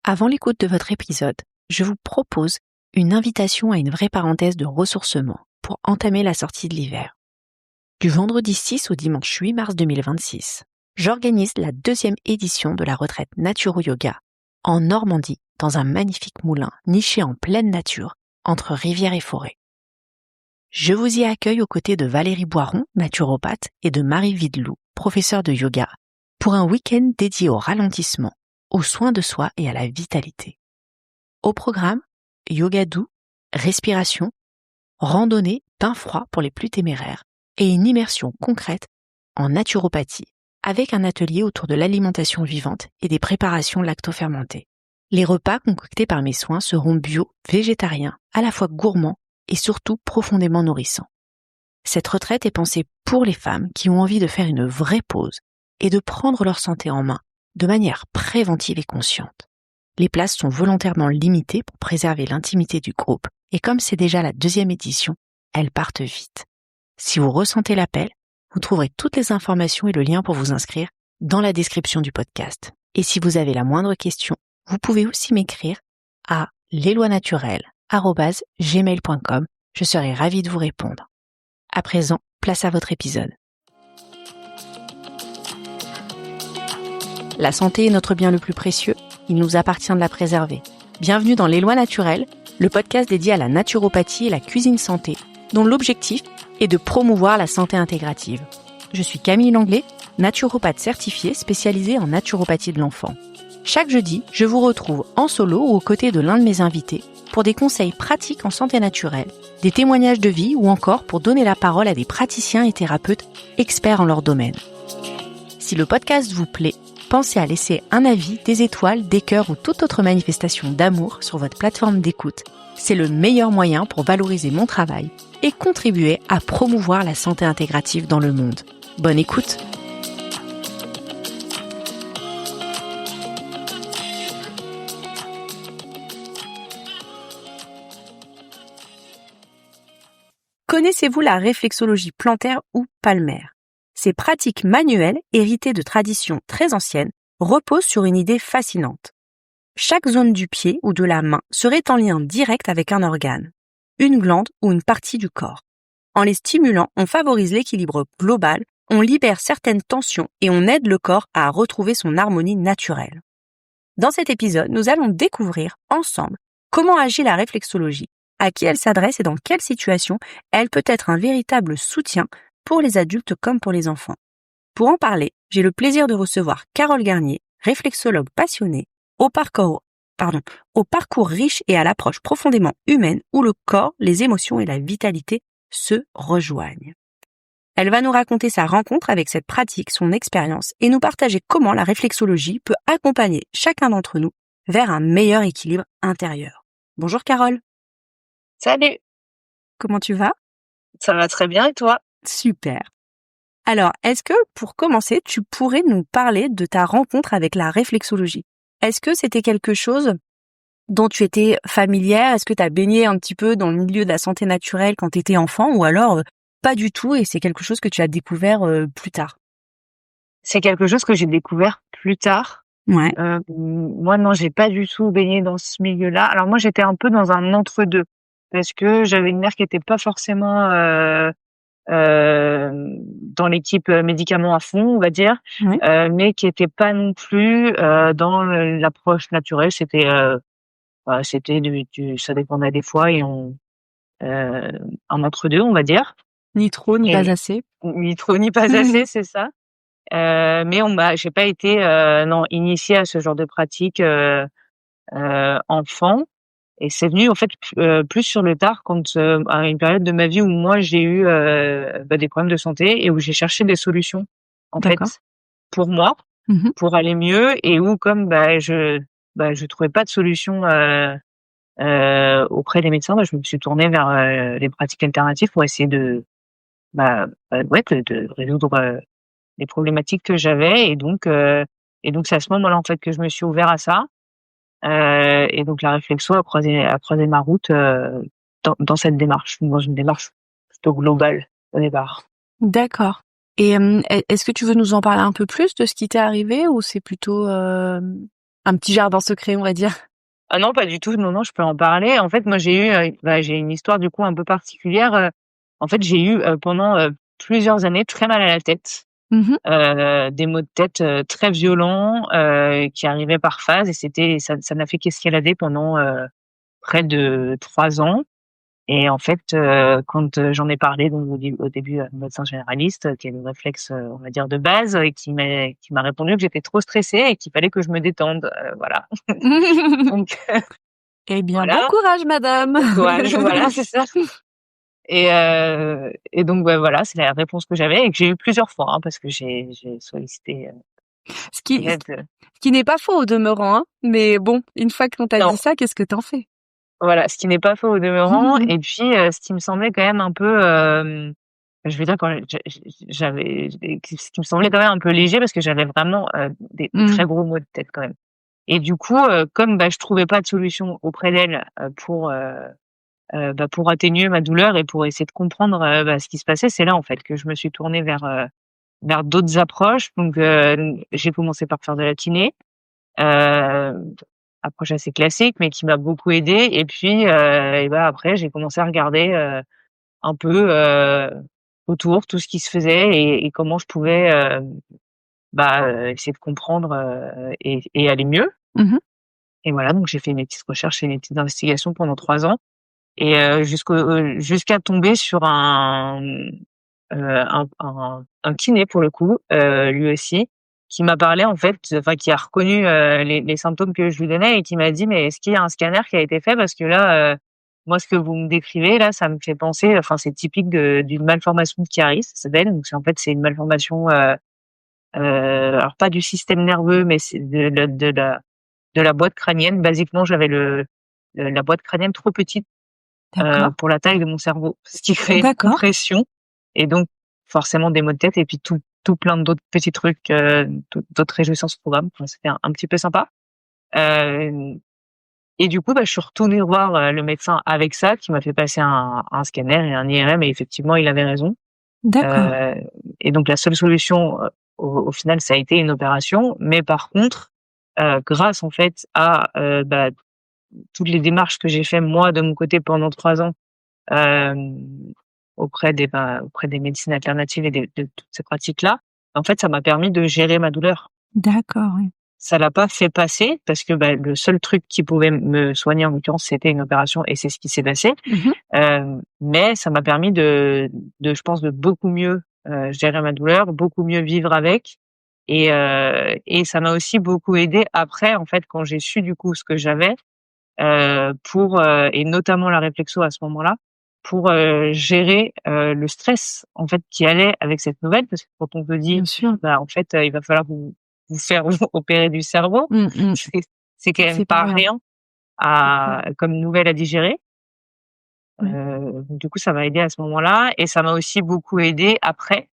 Avant l'écoute de votre épisode, je vous propose une invitation à une vraie parenthèse de ressourcement pour entamer la sortie de l'hiver. Du vendredi 6 au dimanche 8 mars 2026, j'organise la 2e édition de la retraite Naturo Yoga en Normandie, dans un magnifique moulin niché en pleine nature, entre rivière et forêt. Je vous y accueille aux côtés de Valérie Boiron, naturopathe, et de Marie Vidlou, professeure de yoga, pour un week-end dédié au ralentissement, aux soins de soi et à la vitalité. Au programme, yoga doux, respiration, randonnée, bain froid pour les plus téméraires et une immersion concrète en naturopathie avec un atelier autour de l'alimentation vivante et des préparations lactofermentées. Les repas concoctés par mes soins seront bio, végétariens, à la fois gourmands et surtout profondément nourrissants. Cette retraite est pensée pour les femmes qui ont envie de faire une vraie pause et de prendre leur santé en main de manière préventive et consciente. Les places sont volontairement limitées pour préserver l'intimité du groupe et comme c'est déjà la 2e édition, elles partent vite. Si vous ressentez l'appel, vous trouverez toutes les informations et le lien pour vous inscrire dans la description du podcast. Et si vous avez la moindre question, vous pouvez aussi m'écrire à lesloisnaturelles@gmail.com. Je serai ravie de vous répondre. À présent, place à votre épisode. La santé est notre bien le plus précieux, il nous appartient de la préserver. Bienvenue dans Les Lois Naturelles, le podcast dédié à la naturopathie et la cuisine santé, dont l'objectif est de promouvoir la santé intégrative. Je suis Camille Langlais, naturopathe certifiée spécialisée en naturopathie de l'enfant. Chaque jeudi, je vous retrouve en solo ou aux côtés de l'un de mes invités pour des conseils pratiques en santé naturelle, des témoignages de vie ou encore pour donner la parole à des praticiens et thérapeutes experts en leur domaine. Si le podcast vous plaît, pensez à laisser un avis, des étoiles, des cœurs ou toute autre manifestation d'amour sur votre plateforme d'écoute. C'est le meilleur moyen pour valoriser mon travail et contribuer à promouvoir la santé intégrative dans le monde. Bonne écoute! Connaissez-vous la réflexologie plantaire ou palmaire ? Ces pratiques manuelles, héritées de traditions très anciennes, reposent sur une idée fascinante. Chaque zone du pied ou de la main serait en lien direct avec un organe, une glande ou une partie du corps. En les stimulant, on favorise l'équilibre global, on libère certaines tensions et on aide le corps à retrouver son harmonie naturelle. Dans cet épisode, nous allons découvrir ensemble comment agit la réflexologie, à qui elle s'adresse et dans quelle situation elle peut être un véritable soutien pour les adultes comme pour les enfants. Pour en parler, j'ai le plaisir de recevoir Carole Garnier, réflexologue passionnée, au parcours riche et à l'approche profondément humaine où le corps, les émotions et la vitalité se rejoignent. Elle va nous raconter sa rencontre avec cette pratique, son expérience et nous partager comment la réflexologie peut accompagner chacun d'entre nous vers un meilleur équilibre intérieur. Bonjour Carole. Salut. Comment tu vas ? Ça va très bien et toi ? Super. Alors, est-ce que, pour commencer, tu pourrais nous parler de ta rencontre avec la réflexologie ? Est-ce que c'était quelque chose dont tu étais familière ? Est-ce que tu as baigné un petit peu dans le milieu de la santé naturelle quand tu étais enfant ou alors pas du tout et c'est quelque chose que tu as découvert plus tard ? C'est quelque chose que j'ai découvert plus tard. Ouais. Moi, non, j'ai pas du tout baigné dans ce milieu-là. Alors moi, j'étais un peu dans un entre-deux parce que j'avais une mère qui était pas forcément dans l'équipe médicaments à fond, on va dire, Oui. mais qui était pas non plus dans l'approche naturelle. C'était ça dépendait des fois et en entre-deux, on va dire. Ni trop, ni pas assez. Ni trop, ni pas assez, c'est ça. Mais j'ai pas été initiée à ce genre de pratique enfant. Et c'est venu en fait plus sur le tard quand à une période de ma vie où moi j'ai eu des problèmes de santé et où j'ai cherché des solutions en fait pour moi pour aller mieux et où comme je trouvais pas de solution auprès des médecins, je me suis tournée vers les pratiques alternatives pour essayer de résoudre les problématiques que j'avais et donc c'est à ce moment-là en fait que je me suis ouvert à ça. Et donc la réflexo a croisé ma route dans cette démarche, dans une démarche plutôt globale au départ. D'accord. Et est-ce que tu veux nous en parler un peu plus de ce qui t'est arrivé ou c'est plutôt un petit jardin secret, on va dire? Ah non, pas du tout. Non, je peux en parler. En fait, moi, j'ai une histoire du coup un peu particulière. En fait, j'ai eu pendant plusieurs années très mal à la tête, Mmh. des maux de tête très violents qui arrivaient par phase et ça n'a fait qu'escalader pendant près de 3 ans. Et en fait, quand j'en ai parlé donc au début à mon médecin généraliste, qui est le réflexe, on va dire de base, et qui m'a répondu que j'étais trop stressée et qu'il fallait que je me détende, voilà. Donc Eh bien, bon voilà, courage madame! bon courage, voilà, c'est ça. Et donc voilà, c'est la réponse que j'avais et que j'ai eu plusieurs fois, hein, parce que j'ai sollicité Ce qui ce l'aide. qui n'est pas faux au demeurant, hein, mais bon, une fois qu'on t'a Non, dit ça, qu'est-ce que tu en fais? voilà, ce qui n'est pas faux au demeurant. Et puis ce qui me semblait quand même un peu, je veux dire quand j'avais ce qui me semblait quand même un peu léger parce que j'avais vraiment des Mmh. très gros maux de tête quand même. Et du coup, comme je trouvais pas de solution auprès d'elle pour atténuer ma douleur et pour essayer de comprendre ce qui se passait, c'est là en fait que je me suis tournée vers d'autres approches. Donc j'ai commencé par faire de la kiné. Approche assez classique, mais qui m'a beaucoup aidée. Et puis, après, j'ai commencé à regarder un peu autour tout ce qui se faisait et comment je pouvais essayer de comprendre et aller mieux. Mmh. Et voilà, donc j'ai fait mes petites recherches et mes petites investigations pendant 3 ans et jusqu'à tomber sur un kiné pour le coup, lui aussi, qui m'a parlé en fait, enfin qui a reconnu les symptômes que je lui donnais et qui m'a dit: «Mais est-ce qu'il y a un scanner qui a été fait? Parce que là, moi ce que vous me décrivez là, ça me fait penser, enfin c'est typique d'une malformation de Chiari, ça s'appelle». Donc c'est une malformation, alors pas du système nerveux, mais c'est de la boîte crânienne. Basiquement, j'avais la boîte crânienne trop petite D'accord, pour la taille de mon cerveau, ce qui crée une d'accord. compression et donc forcément des maux de tête et puis tout plein d'autres petits trucs, d'autres réjouissances programme. Enfin, c'était un petit peu sympa. Heu et du coup, je suis retournée voir le médecin avec ça, qui m'a fait passer un scanner et un IRM et effectivement, il avait raison. D'accord. Heu et donc la seule solution, au final, ça a été une opération. Mais par contre, grâce en fait à, toutes les démarches que j'ai fait moi de mon côté pendant 3 ans, hem, auprès des médecines alternatives et de toutes ces pratiques-là, en fait, ça m'a permis de gérer ma douleur. D'accord, oui. Ça l'a pas fait passer parce que, le seul truc qui pouvait me soigner, en l'occurrence, c'était une opération et c'est ce qui s'est passé. Mmh. Mais ça m'a permis je pense, de beaucoup mieux, gérer ma douleur, beaucoup mieux vivre avec et ça m'a aussi beaucoup aidé après, en fait, quand j'ai su, du coup, ce que j'avais, et notamment la réflexo à ce moment-là, pour gérer le stress en fait qui allait avec cette nouvelle. Parce que quand on te dit, Bien sûr. en fait, il va falloir vous faire opérer du cerveau, Mmh mh. c'est c'est quand même C'est pas pas rien. rien Mmh. comme nouvelle à digérer. Ouais. Donc du coup, ça m'a aidé à ce moment-là et ça m'a aussi beaucoup aidé après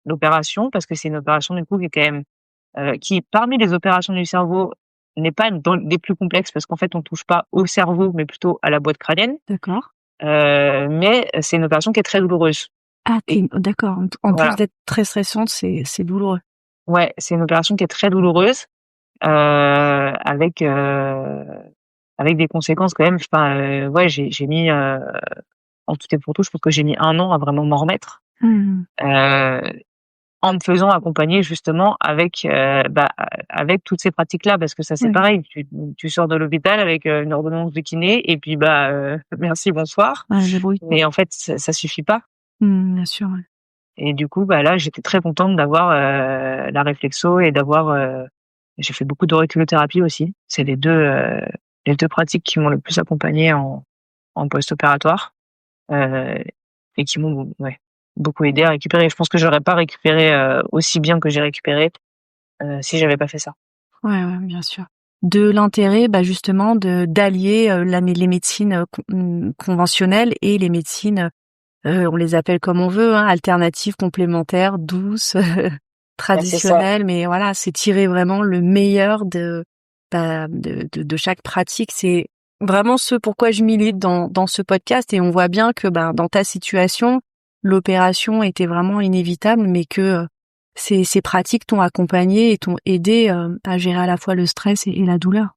l'opération parce que c'est une opération du coup qui est quand même, qui parmi les opérations du cerveau n'est pas dans des plus complexes parce qu'en fait on touche pas au cerveau mais plutôt à la boîte crânienne, D'accord. mais c'est une opération qui est très douloureuse Ah, et d'accord. En plus voilà. d'être très stressante, c'est douloureux. Ouais, c'est une opération qui est très douloureuse, avec, avec des conséquences quand même. Enfin, ouais, j'ai mis, en tout et pour tout, je pense que j'ai mis 1 an à vraiment m'en remettre, Mmh. heu, en me faisant accompagner justement avec toutes ces pratiques-là. Parce que ça, c'est Oui. pareil, tu sors de l'hôpital avec, une ordonnance de kiné et puis, merci, bonsoir. Ouais, débrouille-toi. Mais en fait, ça suffit pas Mmh, bien sûr, ouais. et du coup, là, j'étais très contente d'avoir, la réflexo et d'avoir, j'ai fait beaucoup d'auriculothérapie aussi. C'est les 2 pratiques qui m'ont le plus accompagnée en post-opératoire, heu et qui m'ont, ouais, beaucoup aidée à récupérer. Je pense que j'aurais pas récupéré, aussi bien que j'ai récupéré, si j'avais pas fait ça. Ouais, ouais, bien sûr. De l'intérêt, justement de d'allier, les médecines, conventionnelles et les médecines, on les appelle comme on veut, hein, alternatives, complémentaires, douces, Bah, c'est ça. traditionnelles, mais voilà, c'est tirer vraiment le meilleur de chaque pratique. C'est vraiment ce pourquoi je milite dans ce podcast et on voit bien que, dans ta situation, l'opération était vraiment inévitable, mais que, ces pratiques t'ont accompagné et t'ont aidé à gérer à la fois le stress et la douleur.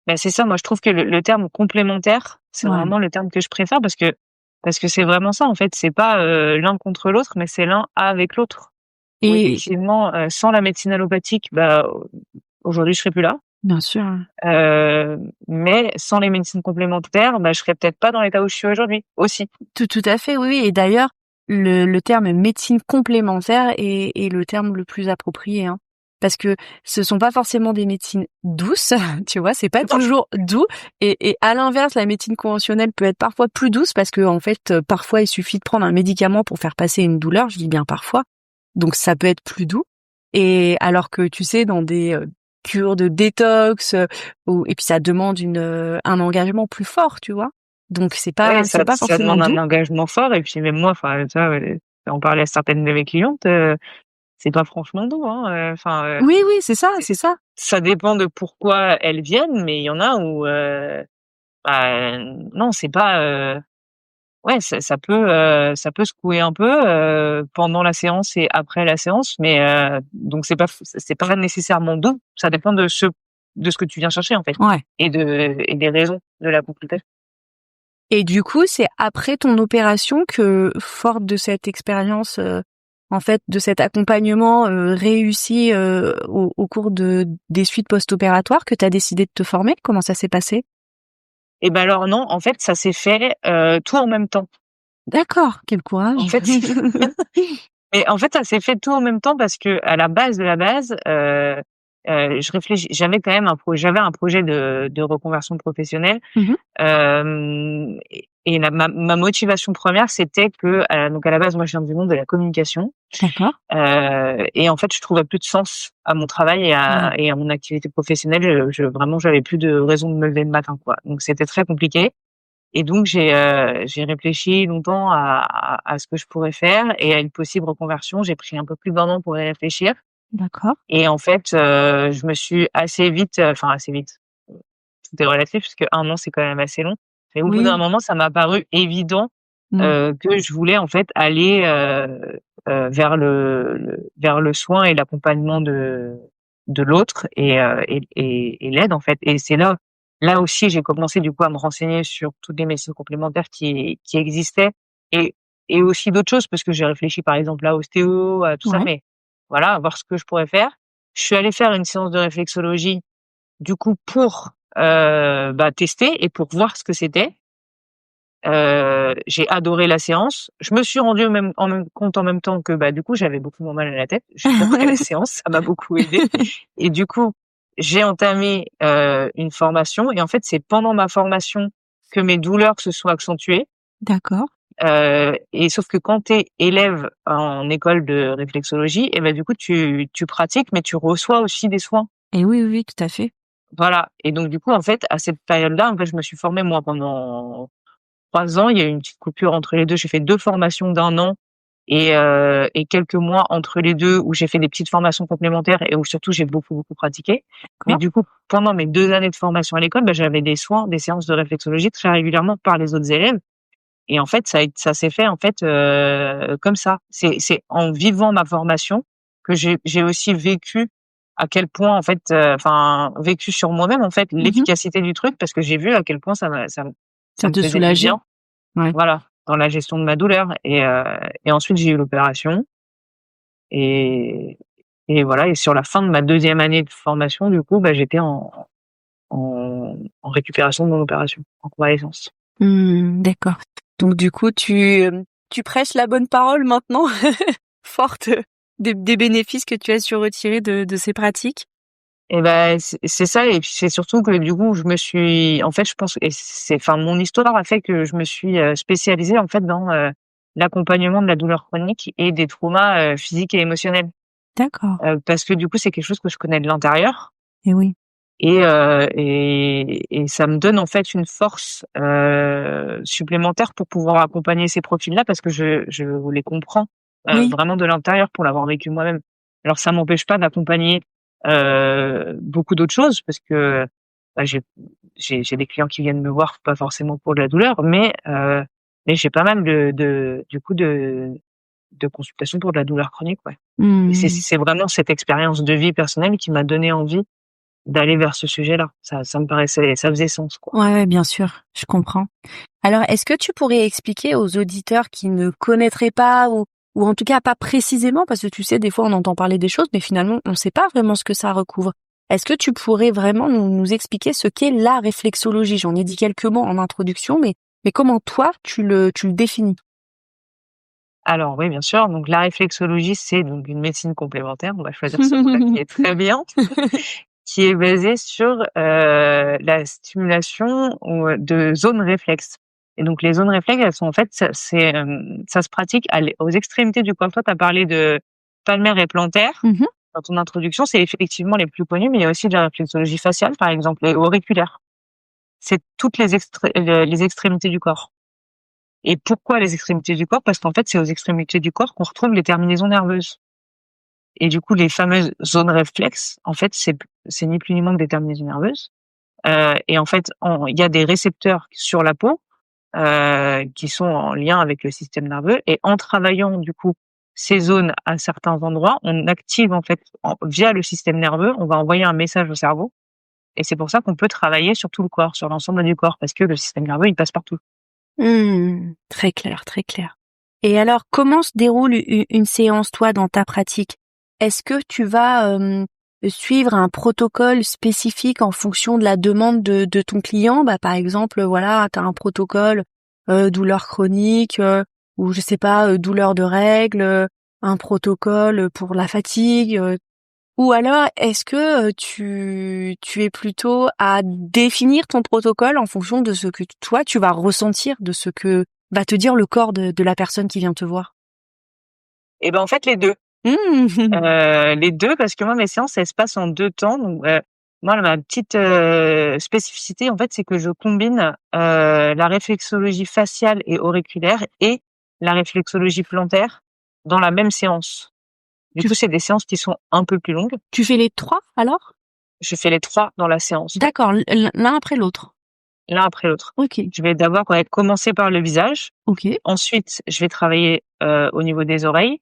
Ben c'est ça, moi je trouve que le terme complémentaire, c'est vraiment le terme que je préfère parce que c'est vraiment ça en fait, c'est pas l'un contre l'autre, mais c'est l'un avec l'autre. Et effectivement, sans la médecine allopathique, aujourd'hui je serais plus là. Bien sûr. Mais sans les médecines complémentaires, je serais peut-être pas dans l'état où je suis aujourd'hui aussi. Tout à fait, oui. Et d'ailleurs, le terme médecine complémentaire est le terme le plus approprié, hein. Parce que ce sont pas forcément des médecines douces, tu vois, c'est pas toujours doux. Et à l'inverse, la médecine conventionnelle peut être parfois plus douce parce que, en fait, parfois il suffit de prendre un médicament pour faire passer une douleur, je dis bien parfois. Donc ça peut être plus doux. Et alors que, tu sais, dans des cures de détox, et puis ça demande un engagement plus fort, tu vois. Donc c'est pas ça forcément demande doux. un engagement fort et puis même moi, enfin ça, on parlait à certaines de mes clientes, c'est pas franchement doux, hein. Oui, c'est ça. Ça dépend de pourquoi elles viennent, mais il y en a où non, c'est pas. Ouais, ça peut secouer un peu pendant la séance et après la séance, mais donc c'est pas nécessairement doux. Ça dépend de ce que tu viens chercher en fait, et des raisons de la consultation. Et du coup, c'est après ton opération que, forte de cette expérience, en fait, de cet accompagnement réussi au cours des suites post-opératoires, que tu as décidé de te former? Comment ça s'est passé? Et alors non, en fait, ça s'est fait tout en même temps. D'accord, quel courage. En fait, mais en fait, ça s'est fait tout en même temps parce que à la base de la base, j'avais quand même un projet de reconversion professionnelle. Et ma motivation première, c'était que donc à la base, moi, je viens du monde de la communication. D'accord. Et en fait, je trouvais plus de sens à mon travail et à mon activité professionnelle. Vraiment, j'avais plus de raison de me lever le matin, quoi. Donc, c'était très compliqué. Et donc, j'ai réfléchi longtemps à ce que je pourrais faire et à une possible reconversion. J'ai pris un peu plus d'1 an pour y réfléchir. D'accord. Et en fait, je me suis assez vite, tout est relatif puisque 1 an, c'est quand même assez long. Mais au bout d'un moment, ça m'a paru évident que je voulais en fait aller vers le soin et l'accompagnement de l'autre et l'aide en fait. Et c'est là aussi, j'ai commencé du coup à me renseigner sur toutes les médecines complémentaires qui existaient et aussi d'autres choses parce que j'ai réfléchi par exemple à ostéo, à tout ça, mais voilà, à voir ce que je pourrais faire. Je suis allée faire une séance de réflexologie du coup pour tester et pour voir ce que c'était. J'ai adoré la séance. Je me suis rendue compte en même temps que du coup j'avais beaucoup moins mal à la tête juste après la séance, ça m'a beaucoup aidée. Et du coup, j'ai entamé une formation et en fait, c'est pendant ma formation que mes douleurs se sont accentuées. D'accord. Et sauf que quand tu es élève en école de réflexologie, et du coup tu pratiques mais tu reçois aussi des soins. Et oui, tout à fait. Voilà. Et donc du coup en fait, à cette période-là, en fait, je me suis formée moi pendant 3 ans. Il y a eu une petite coupure entre les 2. J'ai fait 2 formations d'1 an et quelques mois entre les 2 où j'ai fait des petites formations complémentaires et où surtout j'ai beaucoup pratiqué. Mais du coup, pendant mes 2 années de formation à l'école, j'avais des soins, des séances de réflexologie très régulièrement par les autres élèves. Et en fait, ça s'est fait en fait comme ça. C'est en vivant ma formation que j'ai aussi vécu à quel point en fait, vécu sur moi-même en fait l'efficacité du truc parce que j'ai vu à quel point ça me te faisait du soulageait. bien. Voilà, dans la gestion de ma douleur et ensuite j'ai eu l'opération et voilà. Et sur la fin de ma 2e année de formation, du coup, j'étais en récupération de mon opération, en convalescence. D'accord. Donc du coup, tu prêches la bonne parole maintenant, forte des bénéfices que tu as su retirer de ces pratiques. Et c'est ça. Et puis c'est surtout que du coup, je me suis, en fait, je pense, et mon histoire a fait que je me suis spécialisée en fait dans l'accompagnement de la douleur chronique et des traumas physiques et émotionnels. D'accord. Parce que du coup, c'est quelque chose que je connais de l'intérieur. Et oui. Et ça me donne en fait une force supplémentaire pour pouvoir accompagner ces profils-là parce que je les comprends vraiment de l'intérieur pour l'avoir vécu moi-même. Alors ça m'empêche pas d'accompagner beaucoup d'autres choses parce que j'ai des clients qui viennent me voir pas forcément pour de la douleur, mais j'ai pas mal du coup de consultation pour de la douleur chronique, ouais. Et c'est vraiment cette expérience de vie personnelle qui m'a donné envie d'aller vers ce sujet-là. Ça me paraissait, ça faisait sens, quoi. Ouais, bien sûr, je comprends. Alors, est-ce que tu pourrais expliquer aux auditeurs qui ne connaîtraient pas ou en tout cas pas précisément, parce que tu sais, des fois on entend parler des choses, mais finalement on ne sait pas vraiment ce que ça recouvre. Est-ce que tu pourrais vraiment nous expliquer ce qu'est la réflexologie? J'en ai dit quelques mots en introduction, mais comment toi tu le définis? Alors oui, bien sûr. Donc la réflexologie, c'est donc une médecine complémentaire. On va choisir ce mot-là qui est très bien, qui est basée sur la stimulation de zones réflexes. Et donc les zones réflexes, elles sont en fait, ça se pratique aux extrémités du corps. Toi, tu as parlé de palmaire et plantaire. Dans ton introduction, c'est effectivement les plus connus, mais il y a aussi de la réflexologie faciale, par exemple, et auriculaire. C'est toutes les extrémités du corps. Et pourquoi les extrémités du corps? Parce qu'en fait, c'est aux extrémités du corps qu'on retrouve les terminaisons nerveuses. Et du coup, les fameuses zones réflexes, en fait, c'est ni plus ni moins que des terminaisons nerveuses. Et en fait, il y a des récepteurs sur la peau qui sont en lien avec le système nerveux. Et en travaillant du coup ces zones à certains endroits, on active en fait via le système nerveux, on va envoyer un message au cerveau. Et c'est pour ça qu'on peut travailler sur tout le corps, sur l'ensemble du corps, parce que le système nerveux il passe partout. Très clair, très clair. Et alors, comment se déroule une séance, toi, dans ta pratique? Est-ce que tu vas suivre un protocole spécifique en fonction de la demande de ton client? Bah, par exemple, voilà, tu as un protocole douleur chronique ou je sais pas, douleur de règles, un protocole pour la fatigue. Ou alors, est-ce que tu es plutôt à définir ton protocole en fonction de ce que toi, tu vas ressentir, de ce que va te dire le corps de la personne qui vient te voir? Et ben en fait les deux. Les deux, parce que moi mes séances elles se passent en 2 temps. Donc moi ma petite spécificité en fait, c'est que je combine la réflexologie faciale et auriculaire et la réflexologie plantaire dans la même séance. Du coup, c'est des séances qui sont un peu plus longues. Tu fais les 3 alors? Je fais les 3 dans la séance. D'accord, l'un après l'autre. L'un après l'autre. OK. Je vais d'abord commencer par le visage. OK. Ensuite, je vais travailler au niveau des oreilles.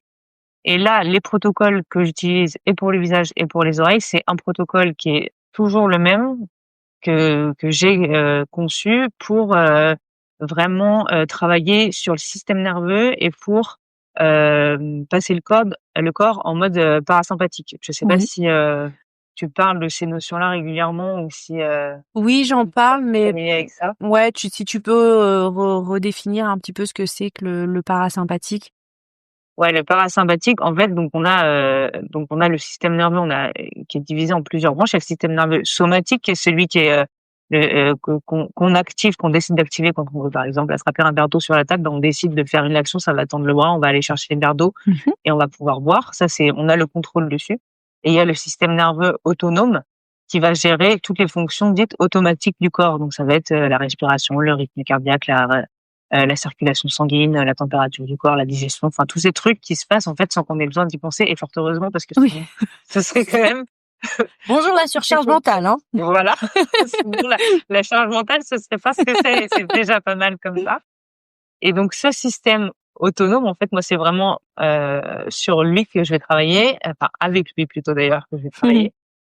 Et là, les protocoles que j'utilise et pour le visage et pour les oreilles, c'est un protocole qui est toujours le même que j'ai conçu pour vraiment travailler sur le système nerveux et pour passer le corps en mode parasympathique. Je sais pas si tu parles de ces notions-là régulièrement ou si oui, j'en parle, mais avec ça. Ouais, si tu peux redéfinir un petit peu ce que c'est que le parasympathique. Ouais, le parasympathique, en fait, donc on a le système nerveux, qui est divisé en plusieurs branches. Il y a le système nerveux somatique, qui est celui qui est qu'on active, qu'on décide d'activer quand on veut, par exemple, attraper un verre d'eau sur la table. Ben, on décide de faire une action, ça va tendre le bras, on va aller chercher le verre d'eau et on va pouvoir boire. Ça, on a le contrôle dessus. Et il y a le système nerveux autonome qui va gérer toutes les fonctions dites automatiques du corps. Donc ça va être la respiration, le rythme cardiaque, la circulation sanguine, la température du corps, la digestion, enfin tous ces trucs qui se passent en fait sans qu'on ait besoin d'y penser, et fort heureusement, parce que sinon, ce serait quand même bonjour la surcharge mentale, hein. Voilà. Sinon, la charge mentale, ce serait pas ce que c'est, et c'est déjà pas mal comme ça. Et donc ce système autonome, en fait, moi c'est vraiment sur lui que je vais travailler, enfin avec lui plutôt d'ailleurs que je vais travailler.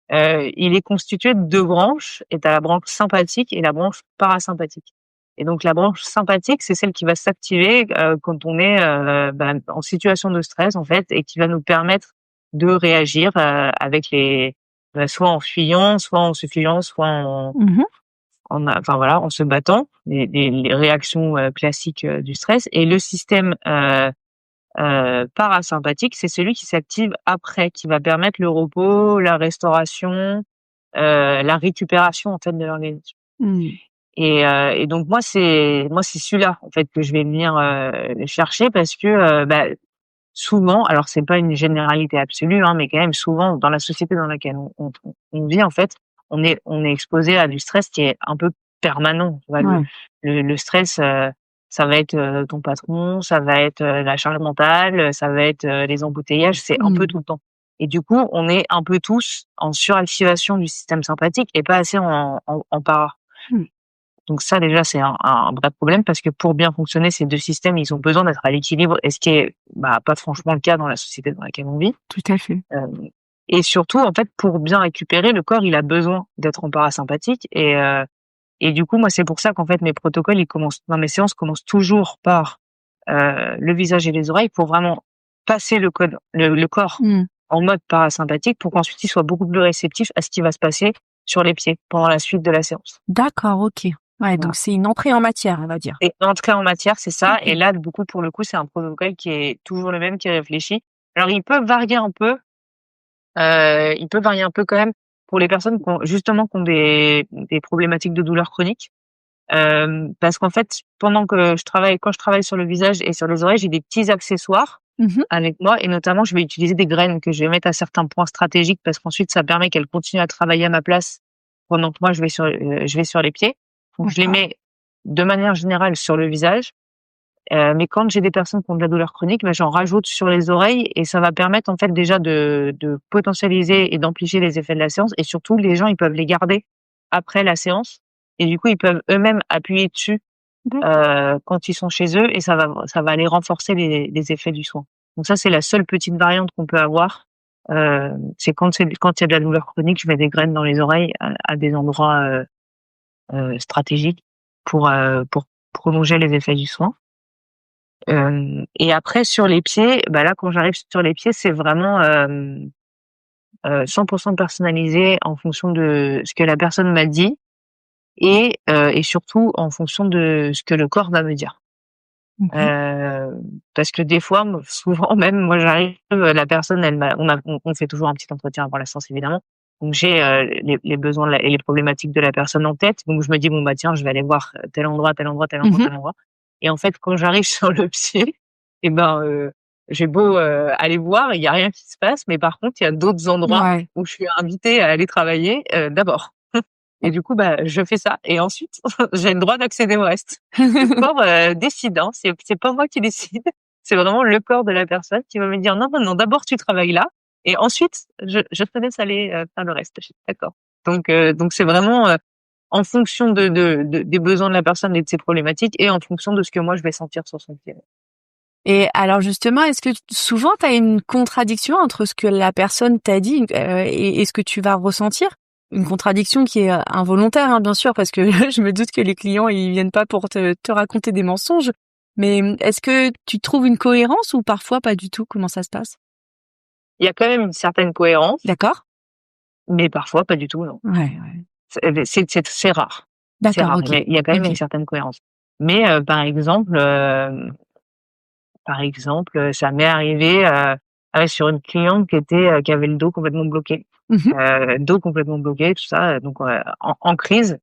Il est constitué de 2 branches, et t'as la branche sympathique et la branche parasympathique. Et donc la branche sympathique, c'est celle qui va s'activer quand on est en situation de stress en fait, et qui va nous permettre de réagir avec soit en fuyant, soit en se fuyant, soit en se battant, les réactions classiques du stress. Et le système parasympathique, c'est celui qui s'active après, qui va permettre le repos, la restauration, la récupération en fait de l'organisme. Et donc moi c'est celui-là en fait que je vais venir chercher, parce que souvent, alors c'est pas une généralité absolue, hein, mais quand même souvent dans la société dans laquelle on vit en fait, on est exposé à du stress qui est un peu permanent. Tu vois, le stress, ça va être ton patron, ça va être la charge mentale, ça va être les embouteillages, c'est un peu tout le temps. Et du coup, on est un peu tous en suractivation du système sympathique et pas assez en para. Donc ça, déjà, c'est un vrai problème parce que pour bien fonctionner, ces deux systèmes, ils ont besoin d'être à l'équilibre, et ce qui est pas franchement le cas dans la société dans laquelle on vit. Tout à fait. Et surtout, en fait, pour bien récupérer, le corps, il a besoin d'être en parasympathique. Et du coup, moi, c'est pour ça qu'en fait, mes protocoles, mes séances commencent toujours par le visage et les oreilles pour vraiment passer le corps en mode parasympathique pour qu'ensuite il soit beaucoup plus réceptif à ce qui va se passer sur les pieds pendant la suite de la séance. D'accord, ok. Ouais, voilà. Donc c'est une entrée en matière, on va dire. Et entrée en matière, c'est ça. Et là, pour le coup, c'est un protocole qui est toujours le même, qui est réfléchi. Alors, il peut varier un peu. Il peut varier un peu quand même pour les personnes qui ont des problématiques de douleurs chroniques. Parce qu'en fait, quand je travaille sur le visage et sur les oreilles, j'ai des petits accessoires avec moi, et notamment, je vais utiliser des graines que je vais mettre à certains points stratégiques parce qu'ensuite, ça permet qu'elles continuent à travailler à ma place pendant que moi, je vais sur les pieds. Donc, je les mets de manière générale sur le visage. Mais quand j'ai des personnes qui ont de la douleur chronique, j'en rajoute sur les oreilles, et ça va permettre en fait déjà de potentialiser et d'amplifier les effets de la séance, et surtout les gens, ils peuvent les garder après la séance, et du coup ils peuvent eux-mêmes appuyer dessus quand ils sont chez eux, et ça va aller renforcer les effets du soin. Donc ça, c'est la seule petite variante qu'on peut avoir. C'est quand il y a de la douleur chronique, je mets des graines dans les oreilles à des endroits stratégiques pour prolonger les effets du soin. Et après sur les pieds, là quand j'arrive sur les pieds, c'est vraiment 100% personnalisé en fonction de ce que la personne m'a dit, et surtout en fonction de ce que le corps va me dire. Parce que des fois, souvent même, moi j'arrive, la personne, on fait toujours un petit entretien avant la séance évidemment. Donc j'ai les besoins et les problématiques de la personne en tête. Donc je me dis tiens, je vais aller voir tel endroit, tel endroit, tel endroit, tel endroit. Et en fait, quand j'arrive sur le pied, j'ai beau aller voir, il y a rien qui se passe, mais par contre, il y a d'autres endroits où je suis invitée à aller travailler d'abord. Et du coup, je fais ça. Et ensuite, j'ai le droit d'accéder au reste. Le corps décide, hein. C'est pas moi qui décide. C'est vraiment le corps de la personne qui va me dire non, d'abord tu travailles là, et ensuite je te laisse aller faire le reste. Je suis d'accord. Donc c'est vraiment en fonction des besoins de la personne et de ses problématiques, et en fonction de ce que moi je vais sentir sur son pied. Et alors justement, est-ce que souvent tu as une contradiction entre ce que la personne t'a dit et ce que tu vas ressentir? Une contradiction qui est involontaire, hein, bien sûr, parce que je me doute que les clients, ils viennent pas pour te raconter des mensonges. Mais est-ce que tu trouves une cohérence ou parfois pas du tout? Comment ça se passe? Il y a quand même une certaine cohérence. D'accord. Mais parfois pas du tout, non. Ouais. C'est rare. D'accord, c'est rare. ok. Mais il y a quand même une certaine cohérence. Mais par exemple, ça m'est arrivé sur une cliente qui avait le dos complètement bloqué. Dos complètement bloqué, tout ça, donc en crise,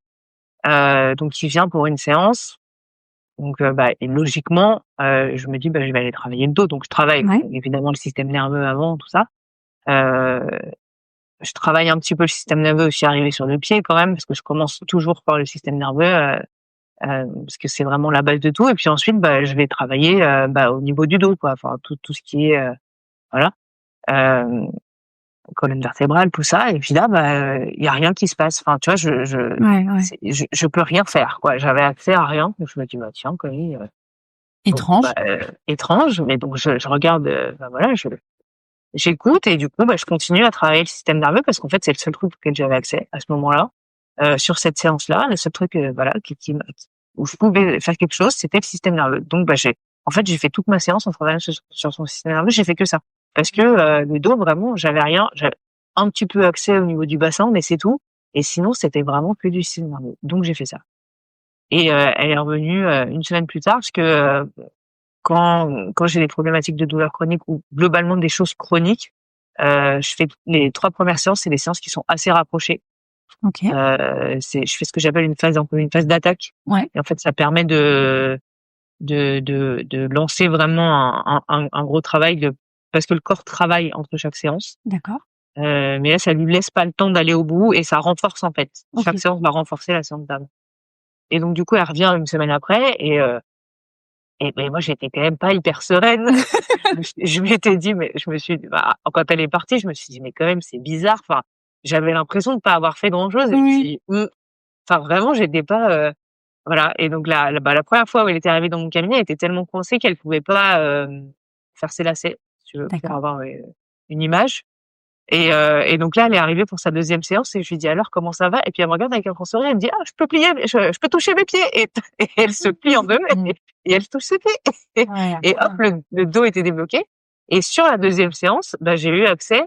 donc qui vient pour une séance. Donc et logiquement, je me dis je vais aller travailler le dos. Donc je travaille évidemment le système nerveux avant, tout ça. Je travaille un petit peu le système nerveux aussi arrivé sur le pied quand même, parce que je commence toujours par le système nerveux, parce que c'est vraiment la base de tout. Et puis ensuite, je vais travailler au niveau du dos, quoi. Enfin tout ce qui est colonne vertébrale, tout ça. Et puis là, il y a rien qui se passe. Enfin, tu vois, je peux rien faire, quoi. J'avais accès à rien. Donc je me dis tiens, quoi. Étrange. Étrange. Mais donc je regarde, j'écoute, et du coup, je continue à travailler le système nerveux, parce qu'en fait, c'est le seul truc auquel j'avais accès à ce moment-là. Sur cette séance-là, le seul truc, où je pouvais faire quelque chose, c'était le système nerveux. Donc, j'ai fait toute ma séance en travaillant sur son système nerveux. J'ai fait que ça. Parce que le dos, vraiment, j'avais rien. J'avais un petit peu accès au niveau du bassin, mais c'est tout. Et sinon, c'était vraiment que du système nerveux. Donc, j'ai fait ça. Et elle est revenue une semaine plus tard, parce que quand j'ai des problématiques de douleur chronique ou globalement des choses chroniques, je fais les 3 premières séances, c'est des séances qui sont assez rapprochées. Ok. Je fais ce que j'appelle une phase d'attaque. Ouais. Et en fait, ça permet de lancer vraiment un gros travail, parce que le corps travaille entre chaque séance. D'accord. Mais là, ça lui laisse pas le temps d'aller au bout, et ça renforce en fait. Okay. Chaque séance va renforcer la séance d'avant. Et donc du coup, elle revient une semaine après, et moi, j'étais quand même pas hyper sereine. Je m'étais dit, quand elle est partie, je me suis dit, mais quand même, c'est bizarre. Enfin, j'avais l'impression de pas avoir fait grand chose. Oui. Vraiment, j'étais pas, Voilà. Et donc la première fois où elle était arrivée dans mon cabinet, elle était tellement coincée qu'elle pouvait pas faire ses lacets, si tu veux, pour avoir une image. Et donc là, elle est arrivée pour sa deuxième séance et je lui dis alors comment ça va? Et puis elle me regarde avec un grand sourire, elle me dit ah je peux plier, je peux toucher mes pieds et elle se plie en deux et elle touche ses pieds et hop le dos était débloqué. Et sur la deuxième séance, bah j'ai eu accès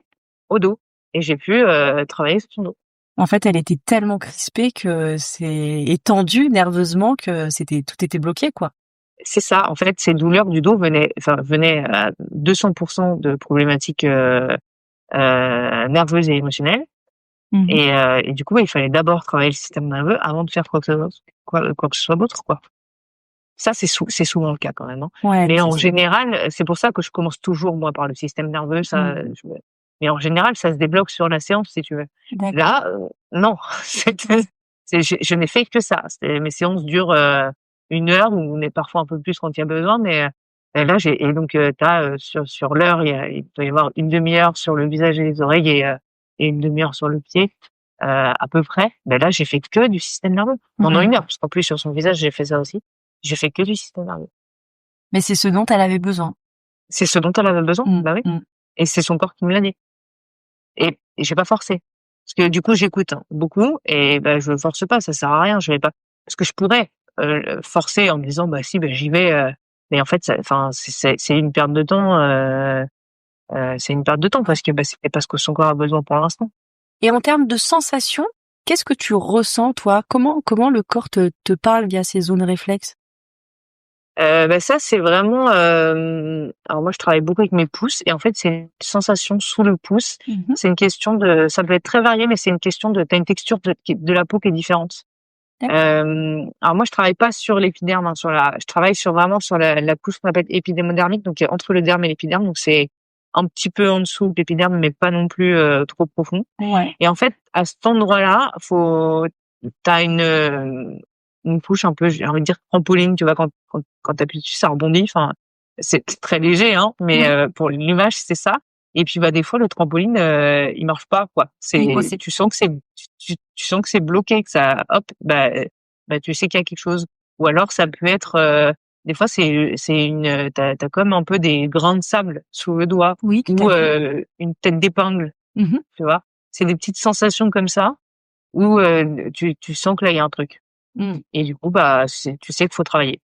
au dos et j'ai pu travailler sur son dos. En fait, elle était tellement crispée que et tendue nerveusement que tout était bloqué, quoi. C'est ça. En fait, ces douleurs du dos venaient à 200% de problématiques nerveuses et émotionnelles. Et du coup, il fallait d'abord travailler le système nerveux avant de faire quoi que ce soit d'autre, quoi. Ça, c'est souvent le cas quand même, hein. Ouais, mais en général, c'est pour ça que je commence toujours, moi, par le système nerveux. Mais en général, ça se débloque sur la séance, si tu veux. D'accord. Là, non. Je n'ai fait que ça. Mes séances durent 1 heure ou on est parfois un peu plus quand il y a besoin, mais là, et donc t'as sur l'heure, il doit y avoir une demi-heure sur le visage et les oreilles et une demi-heure sur le pied, à peu près. Ben là, j'ai fait que du système nerveux pendant 1 heure, parce qu'en plus sur son visage, j'ai fait ça aussi. J'ai fait que du système nerveux. Mais c'est ce dont elle avait besoin. C'est ce dont elle avait besoin, bah oui. Et c'est son corps qui me l'a dit. Et j'ai pas forcé. Parce que du coup, j'écoute beaucoup et bah je force pas, ça sert à rien. Je vais pas. Parce que je pourrais forcer en me disant bah si, bah j'y vais. Mais en fait, c'est une perte de temps. C'est une perte de temps parce que bah c'est pas ce que son corps a besoin pour l'instant. Et en termes de sensations, qu'est-ce que tu ressens toi? Comment le corps te parle via ces zones réflexes? Bah ça c'est vraiment alors moi je travaille beaucoup avec mes pouces et en fait c'est une sensation sous le pouce. C'est une question ça peut être très varié mais c'est une question t'as une texture de la peau qui est différente. Alors moi je travaille pas sur l'épiderme, hein, je travaille vraiment sur la couche qu'on appelle épidermodermique, donc entre le derme et l'épiderme, donc c'est un petit peu en dessous de l'épiderme mais pas non plus trop profond. Et en fait à cet endroit-là, t'as une couche un peu, j'ai envie de dire trampoline, tu vois, quand t'appuies dessus, ça rebondit. Enfin, c'est très léger, hein, mais pour l'image, c'est ça. Et puis, bah, des fois, le trampoline, il marche pas, quoi. Tu sens que tu sens que c'est bloqué, que ça, hop, bah, tu sais qu'il y a quelque chose. Ou alors, ça peut être, des fois, t'as comme un peu des grains de sable sous le doigt. Oui, ou une tête d'épingle, tu vois. C'est des petites sensations comme ça où tu sens que là, il y a un truc. Et du coup, bah, tu sais qu'il faut travailler.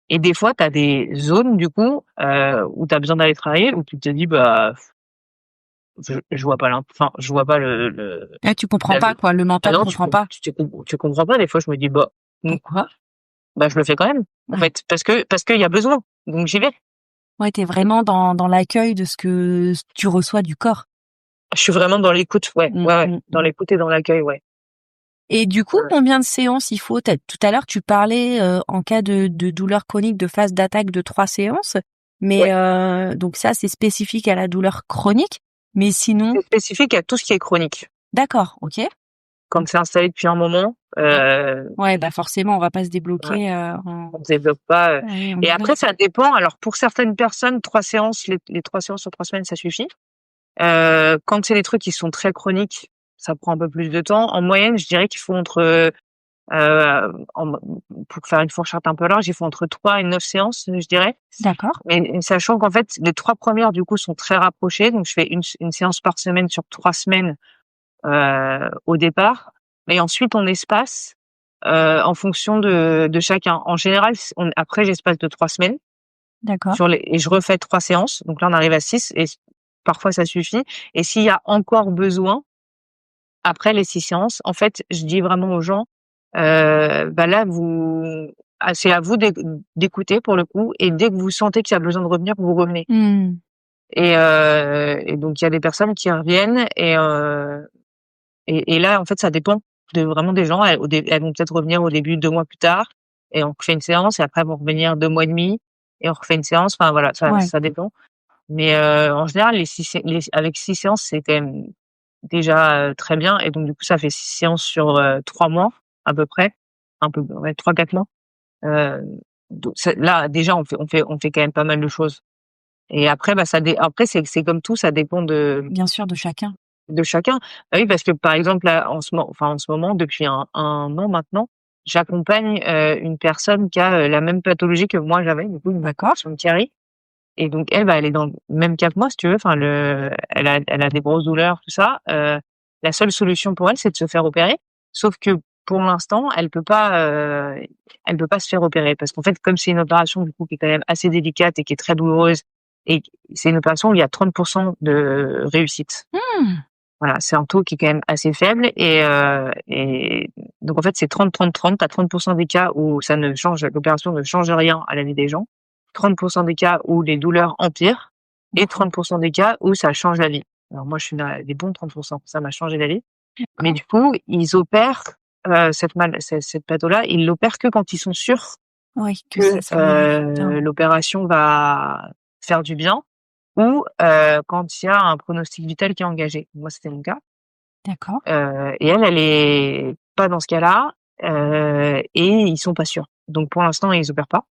Et des fois, tu as des zones, du coup, où tu as besoin d'aller travailler, où tu te dis, bah, je vois pas je vois pas tu comprends pas, quoi. Le mental non, comprend pas. tu comprends pas. Des fois, je me dis, bah, pourquoi? Bah, je le fais quand même, en fait, parce qu'il y a besoin. Donc, j'y vais. Ouais, t'es vraiment dans l'accueil de ce que tu reçois du corps. Je suis vraiment dans l'écoute, ouais. Dans l'écoute et dans l'accueil, ouais. Et du coup, combien de séances il faut? Tout à l'heure, tu parlais en cas de douleur chronique, de phase d'attaque de 3 séances. Mais donc ça, c'est spécifique à la douleur chronique. Mais sinon, c'est spécifique à tout ce qui est chronique. D'accord, ok. Quand c'est installé depuis un moment. Ouais, bah forcément, on va pas se débloquer. On se développe pas. Et après, ça dépend. Alors pour certaines personnes, 3 séances, les 3 séances sur 3 semaines, ça suffit. Quand c'est des trucs qui sont très chroniques, ça prend un peu plus de temps. En moyenne, je dirais qu'il faut pour faire une fourchette un peu large, il faut entre 3 et 9 séances, je dirais. D'accord. Mais sachant qu'en fait, les 3 premières, du coup, sont très rapprochées. Donc, je fais une séance par semaine sur 3 semaines au départ. Et ensuite, on espace en fonction de chacun. En général, après, j'espace de 3 semaines. D'accord. Et je refais 3 séances. Donc là, on arrive à 6 et parfois, ça suffit. Et s'il y a encore besoin, après les 6 séances, en fait, je dis vraiment aux gens, bah là, c'est à vous d'écouter pour le coup. Et dès que vous sentez qu'il y a besoin de revenir, vous revenez. Et donc, il y a des personnes qui reviennent et là, en fait, ça dépend vraiment des gens. Elles vont peut-être revenir au début 2 mois plus tard et on refait une séance et après, elles vont revenir 2 mois et demi et on refait une séance. Enfin, voilà, ça dépend. Mais en général, avec 6 séances, c'est quand même déjà très bien. Et donc, du coup, ça fait 6 séances sur 3 mois à peu près. 3-4 mois. Donc là, déjà, on fait quand même pas mal de choses. Et après, bah, après, c'est comme tout, ça dépend bien sûr, de chacun. De chacun. Bah oui, parce que par exemple, là, en ce moment, depuis un an maintenant, j'accompagne une personne qui a la même pathologie que moi j'avais, du coup, une hypertension de Chiari. Et donc elle, elle est dans le même cas que moi, si tu veux. Enfin, elle a des grosses douleurs, tout ça. La seule solution pour elle, c'est de se faire opérer. Sauf que pour l'instant, elle peut pas se faire opérer parce qu'en fait, comme c'est une opération du coup qui est quand même assez délicate et qui est très douloureuse, et c'est une opération où il y a 30% de réussite. Voilà, c'est un taux qui est quand même assez faible et donc en fait c'est 30-30-30. T'as 30% des cas où l'opération ne change rien à la vie des gens, 30% des cas où les douleurs empirent et 30% des cas où ça change la vie. Alors moi je suis dans les bons 30%, ça m'a changé la vie. Mais du coup ils opèrent cette pathologie-là, ils l'opèrent que quand ils sont sûrs que l'opération va faire du bien. Ou quand il y a un pronostic vital qui est engagé. Moi, c'était mon cas. D'accord. Et elle est pas dans ce cas-là, et ils sont pas sûrs. Donc pour l'instant, ils opèrent pas.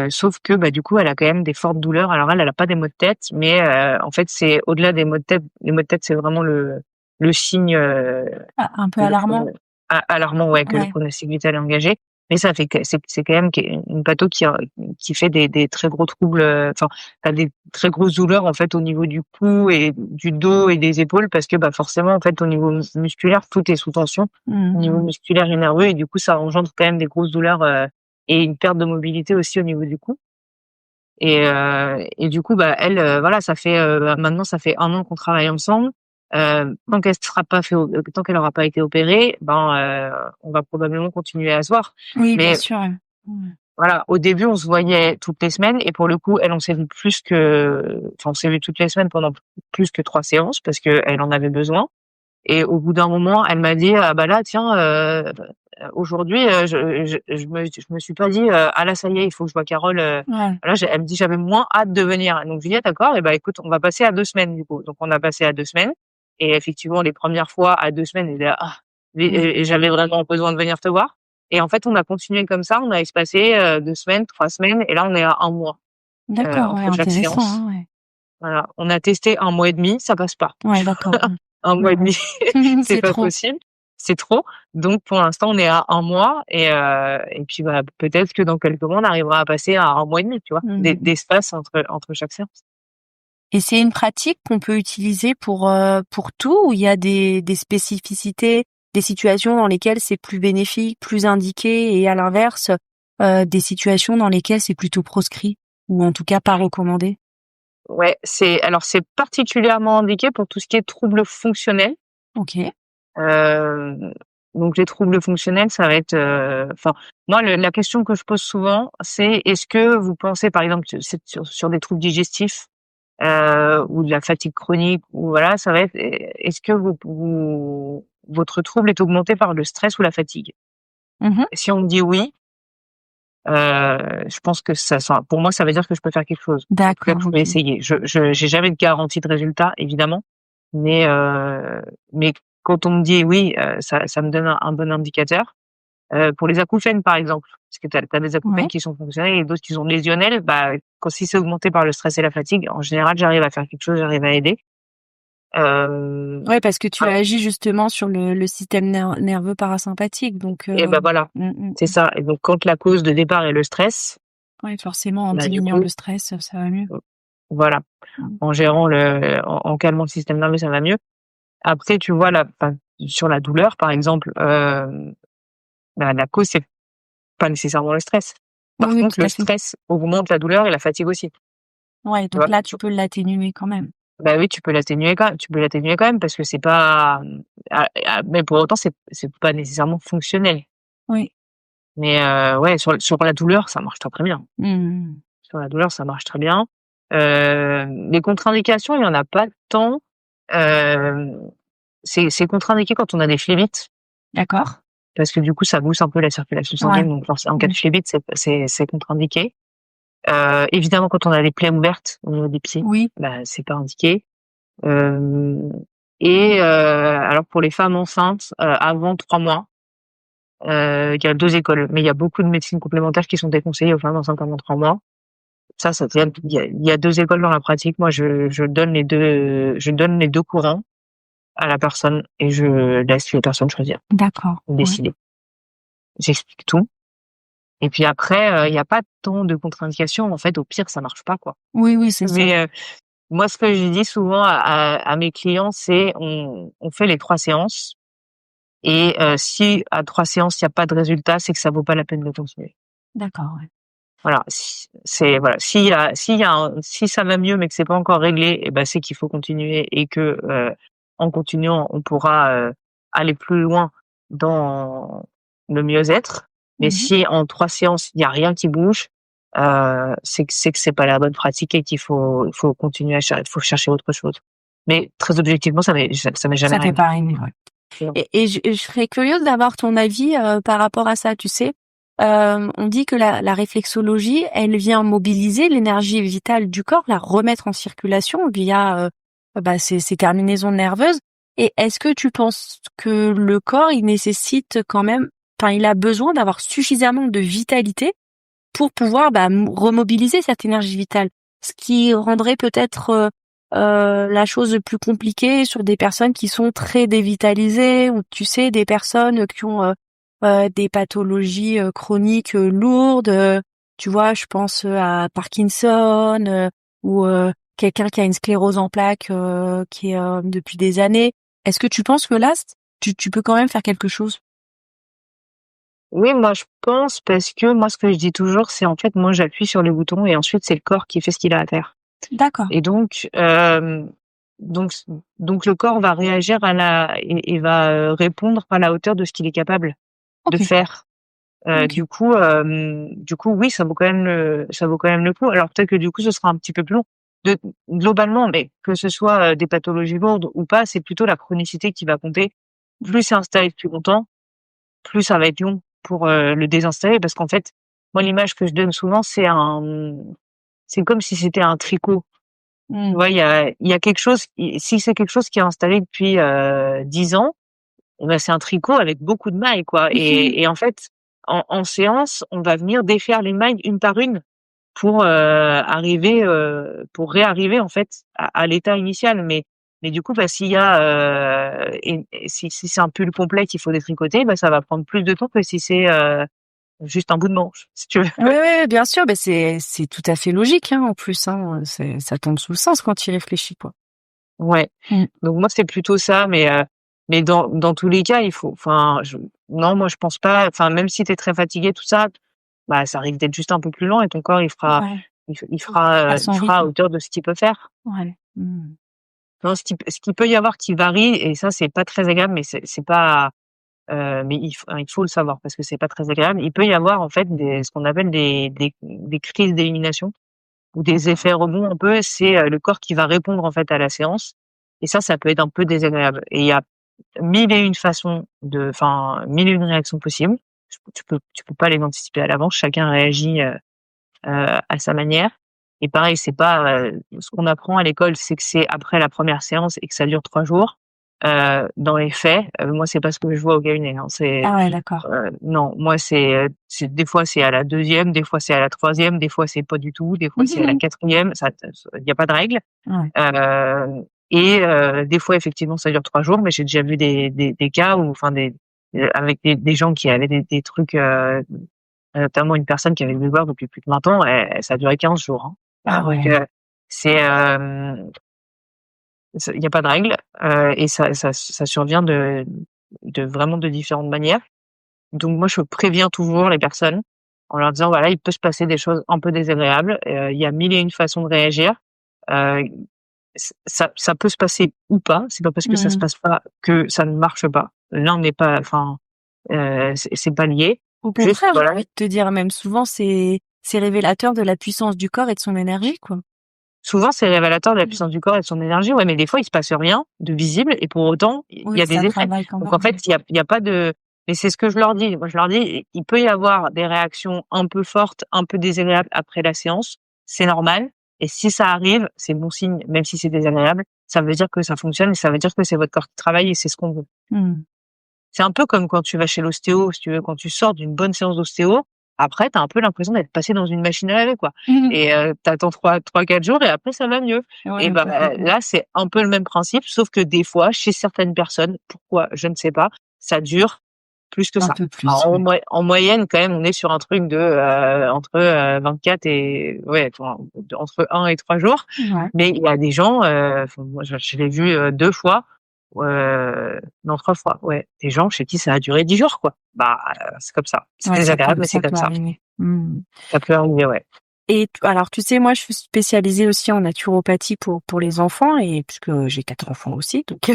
Sauf que du coup, elle a quand même des fortes douleurs. Alors elle a pas des maux de tête, mais en fait, c'est au-delà des maux de tête. Les maux de tête, c'est vraiment le signe un peu alarmant. Alarmant, que le pronostic vital est engagé. Mais ça fait que c'est quand même une patho qui fait des très gros troubles. Enfin, t'as des très grosses douleurs en fait au niveau du cou et du dos et des épaules parce que forcément en fait au niveau musculaire tout est sous tension, au niveau musculaire et nerveux, et du coup ça engendre quand même des grosses douleurs et une perte de mobilité aussi au niveau du cou. Et du coup elle voilà, ça fait maintenant ça fait 1 an qu'on travaille ensemble. Tant qu'elle aura pas été opérée, on va probablement continuer à se voir. Oui, bien sûr. Voilà, au début, on se voyait toutes les semaines et pour le coup, on s'est vu on s'est vu toutes les semaines pendant plus que 3 séances parce que elle en avait besoin. Et au bout d'un moment, elle m'a dit ah là tiens aujourd'hui je me suis pas dit ah là ça y est, il faut que je vois Carole. Là, elle me dit j'avais moins hâte de venir. Donc je lui dis d'accord, et écoute, on va passer à 2 semaines du coup. Donc on a passé à 2 semaines et effectivement les premières fois à 2 semaines, et j'avais vraiment besoin de venir te voir. Et en fait, on a continué comme ça, on a espacé 2 semaines, 3 semaines, et là on est à 1 mois. D'accord, entre chaque intéressant. séance. Voilà, on a testé 1 mois et demi, ça passe pas. Ouais, d'accord. 1 mois et demi, c'est pas possible, c'est trop. Donc pour l'instant, on est à 1 mois et puis peut-être que dans quelques mois, on arrivera à passer à 1 mois et demi, tu vois, d'espace entre chaque séance. Et c'est une pratique qu'on peut utiliser pour tout, ou il y a des spécificités, des situations dans lesquelles c'est plus bénéfique, plus indiqué, et à l'inverse, des situations dans lesquelles c'est plutôt proscrit, ou en tout cas pas recommandé? Ouais, c'est particulièrement indiqué pour tout ce qui est troubles fonctionnels. OK. Donc les troubles fonctionnels, ça va être moi la question que je pose souvent, c'est est-ce que vous pensez par exemple sur des troubles digestifs ou de la fatigue chronique, ou voilà, ça va être est-ce que votre trouble est augmenté par le stress ou la fatigue? Si on me dit oui, je pense que pour moi, ça veut dire que je peux faire quelque chose. D'accord. Je peux essayer. J'ai jamais de garantie de résultat, évidemment, mais quand on me dit oui, ça me donne un bon indicateur. Pour les acouphènes, par exemple, parce que t'as des acouphènes qui sont fonctionnels et d'autres qui sont lésionnels, si c'est augmenté par le stress et la fatigue, en général, j'arrive à faire quelque chose, j'arrive à aider. Ouais, parce que tu agis justement sur le système nerveux parasympathique, donc. Et voilà, c'est ça. Et donc quand la cause de départ est le stress. Ouais, forcément, en diminuant le stress, ça va mieux. Voilà, en gérant en calmant le système nerveux, ça va mieux. Après, tu vois sur la douleur, par exemple, la cause c'est pas nécessairement le stress. Par contre, le stress augmente la douleur et la fatigue aussi. Ouais, donc là, tu peux l'atténuer quand même. Oui, tu peux l'atténuer quand même parce que c'est pas mais pour autant c'est pas nécessairement fonctionnel. Oui. Mais sur la douleur, ça marche très bien. Sur la douleur, ça marche très bien. Les contre-indications, il y en a pas tant. C'est contre-indiqué quand on a des phlébites. D'accord. Parce que du coup, ça booste un peu la circulation sanguine. Donc en cas de phlébite, c'est contre-indiqué. Évidemment, quand on a des plaies ouvertes au niveau des pieds, c'est pas indiqué. Alors pour les femmes enceintes avant 3 mois, il y a 2 écoles, mais il y a beaucoup de médecines complémentaires qui sont déconseillées aux femmes enceintes avant 3 mois. Il y a 2 écoles dans la pratique. Moi, je donne les deux courants à la personne et je laisse les personnes choisir. D'accord. Décider. j'explique tout. Et puis après, il y a pas tant de contre-indications. En fait, au pire, ça marche pas, quoi. Oui, c'est ça. Mais moi, ce que je dis souvent à mes clients, c'est on fait les 3 séances et si à 3 séances, il y a pas de résultat, c'est que ça vaut pas la peine de continuer. D'accord, ouais. Voilà, voilà, si ça va mieux mais que c'est pas encore réglé, et ben c'est qu'il faut continuer et que en continuant, on pourra aller plus loin dans le mieux-être. Mais Mmh. si en 3 séances, il y a rien qui bouge, c'est que c'est pas la bonne pratique et qu'il faut continuer faut chercher autre chose. Mais très objectivement, ça m'est jamais Ça t'est arrivé. pas arrivé, ouais. Non. Et je serais curieuse d'avoir ton avis par rapport à ça. Tu sais, on dit que la réflexologie, elle vient mobiliser l'énergie vitale du corps, la remettre en circulation via ces terminaisons nerveuses. Et est-ce que tu penses que le corps, il nécessite quand même, il a besoin d'avoir suffisamment de vitalité pour pouvoir remobiliser cette énergie vitale, ce qui rendrait peut-être la chose plus compliquée sur des personnes qui sont très dévitalisées, ou tu sais, des personnes qui ont des pathologies chroniques lourdes. Tu vois, je pense à Parkinson ou quelqu'un qui a une sclérose en plaques qui est depuis des années. Est-ce que tu penses que là, tu peux quand même faire quelque chose? Oui, moi je pense parce que moi ce que je dis toujours, c'est en fait moi j'appuie sur les boutons et ensuite c'est le corps qui fait ce qu'il a à faire. D'accord. Et donc donc le corps va réagir et va répondre à la hauteur de ce qu'il est capable de Ok. faire. Ok. Du coup, oui, ça vaut quand même le coup. Alors peut-être que du coup, ce sera un petit peu plus long. Globalement, mais que ce soit des pathologies lourdes ou pas, c'est plutôt la chronicité qui va compter. Plus c'est installé depuis longtemps, plus ça va être long pour le désinstaller, parce qu'en fait, moi, l'image que je donne souvent, c'est comme si c'était un tricot. Tu Mm. vois, il y a quelque chose. Si c'est quelque chose qui est installé depuis 10 ans, eh ben, c'est un tricot avec beaucoup de mailles, quoi. Et en fait, en séance, on va venir défaire les mailles une par une pour pour réarriver en fait à l'état initial. Mais du coup, bah, s'il y a et si c'est un pull complet qu'il faut détricoter, bah, ça va prendre plus de temps que si c'est juste un bout de manche, si tu veux. Oui, bien sûr, mais c'est tout à fait logique, hein, en plus, hein, ça tombe sous le sens quand tu y réfléchis, quoi. Ouais. Mm. Donc moi, c'est plutôt ça, mais dans tous les cas, non, moi je pense pas. Enfin, même si t'es très fatigué, tout ça, bah, ça risque d'être juste un peu plus lent et ton corps, Ouais, à il son fera à rythme. hauteur de ce qu'il peut faire. Ouais. Mm. Non, ce qui peut y avoir qui varie, et ça, c'est pas très agréable, mais c'est pas, mais il faut le savoir parce que c'est pas très agréable. Il peut y avoir, en fait, ce qu'on appelle des crises d'élimination ou des effets rebonds un peu. C'est le corps qui va répondre, en fait, à la séance. Et ça peut être un peu désagréable. Et il y a mille et une réactions possibles. Tu peux pas les anticiper à l'avance. Chacun réagit à sa manière. Et pareil, c'est pas ce qu'on apprend à l'école, c'est que c'est après la première séance et que ça dure 3 jours. Dans les faits, moi, c'est pas ce que je vois au cabinet, hein. Ah ouais, d'accord. Non, moi, c'est des fois c'est à la deuxième, des fois c'est à la troisième, des fois c'est pas du tout, des fois c'est à la quatrième. Ça, il y a pas de règle. Ouais. Des fois, effectivement, ça dure 3 jours, mais j'ai déjà vu des cas où, enfin, avec des gens qui avaient des trucs, notamment une personne qui avait le voir depuis plus de 20 ans, ça a duré 15 jours, hein. Ah Donc, ouais. c'est, il y a pas de règle, et ça survient de vraiment de différentes manières. Donc moi, je préviens toujours les personnes en leur disant: «Voilà, il peut se passer des choses un peu désagréables, il y a mille et une façons de réagir». Heu Ça peut se passer ou pas. C'est pas parce que ça se Mmh. passe pas que ça ne marche pas. L'un n'est pas, enfin, c'est pas lié. Au Juste, contraire, j'ai voilà, envie de te dire, même souvent, c'est révélateur de la puissance du corps et de son énergie, quoi. souvent c'est révélateur de la Mmh. puissance du corps et de son énergie, ouais, mais des fois il se passe rien de visible et pour autant il y Oui, a ça des effets. travaille quand Donc en même. fait, il y a pas de mais c'est ce que je leur dis. Moi, je leur dis: «Il peut y avoir des réactions un peu fortes, un peu désagréables après la séance, c'est normal, et si ça arrive, c'est bon signe, même si c'est désagréable, ça veut dire que ça fonctionne et ça veut dire que c'est votre corps qui travaille et c'est ce qu'on veut». Mmh. C'est un peu comme quand tu vas chez l'ostéo, si tu veux, quand tu sors d'une bonne séance d'ostéo, après tu as un peu l'impression d'être passé dans une machine à laver, quoi. Mmh. Et tu attends 3-4 jours et après ça va mieux. Et Ouais, bah, complètement. là, c'est un peu le même principe, sauf que des fois, chez certaines personnes, pourquoi? Je ne sais pas, ça dure plus que Un ça. peu plus. Alors, en moyenne, quand même, on est sur un truc de entre 24 et entre 1 et 3 jours. Ouais. Mais il y a des gens, moi je l'ai vu 2 fois, non 3 fois, ouais, des gens chez qui ça a duré 10 jours, quoi. Bah, c'est comme ça. C'est désagréable, mais c'est comme ça. Arriver. Ça peut arriver, ouais. Et alors, tu sais, moi, je suis spécialisée aussi en naturopathie pour les enfants, et puisque j'ai 4 enfants aussi, donc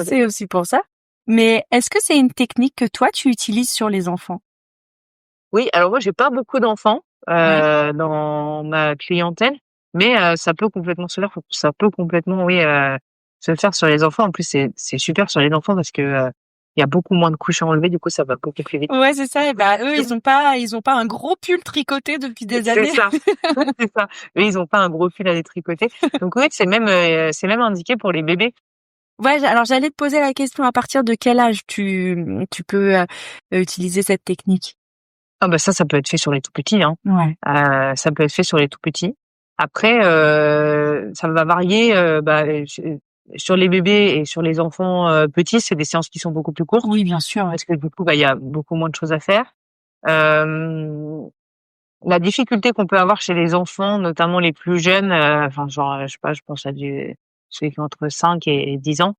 c'est aussi pour ça. Mais est-ce que c'est une technique que toi, tu utilises sur les enfants? Oui, alors moi, j'ai pas beaucoup d'enfants dans ma clientèle, mais ça peut complètement se faire. Ça peut complètement, oui, se faire sur les enfants. En plus, c'est super sur les enfants parce que il y a beaucoup moins de couches à enlever, du coup, ça va beaucoup plus vite. Ouais, c'est ça. Et bah eux, ils ont pas un gros pull tricoté depuis des années. C'est ça, c'est ça. Eux, ils ont pas un gros fil à détricoter. Donc oui, c'est même indiqué pour les bébés. Ouais, alors j'allais te poser la question, à partir de quel âge tu peux utiliser cette technique? Ah bah ça peut être fait sur les tout petits, hein. Ouais. Ça peut être fait sur les tout petits. Après, ça va varier. Sur les bébés et sur les enfants petits, c'est des séances qui sont beaucoup plus courtes. Oui, bien sûr. Parce que du coup, il y a beaucoup moins de choses à faire. La difficulté qu'on peut avoir chez les enfants, notamment les plus jeunes, je sais pas, je pense à ceux qui ont entre 5 et 10 ans,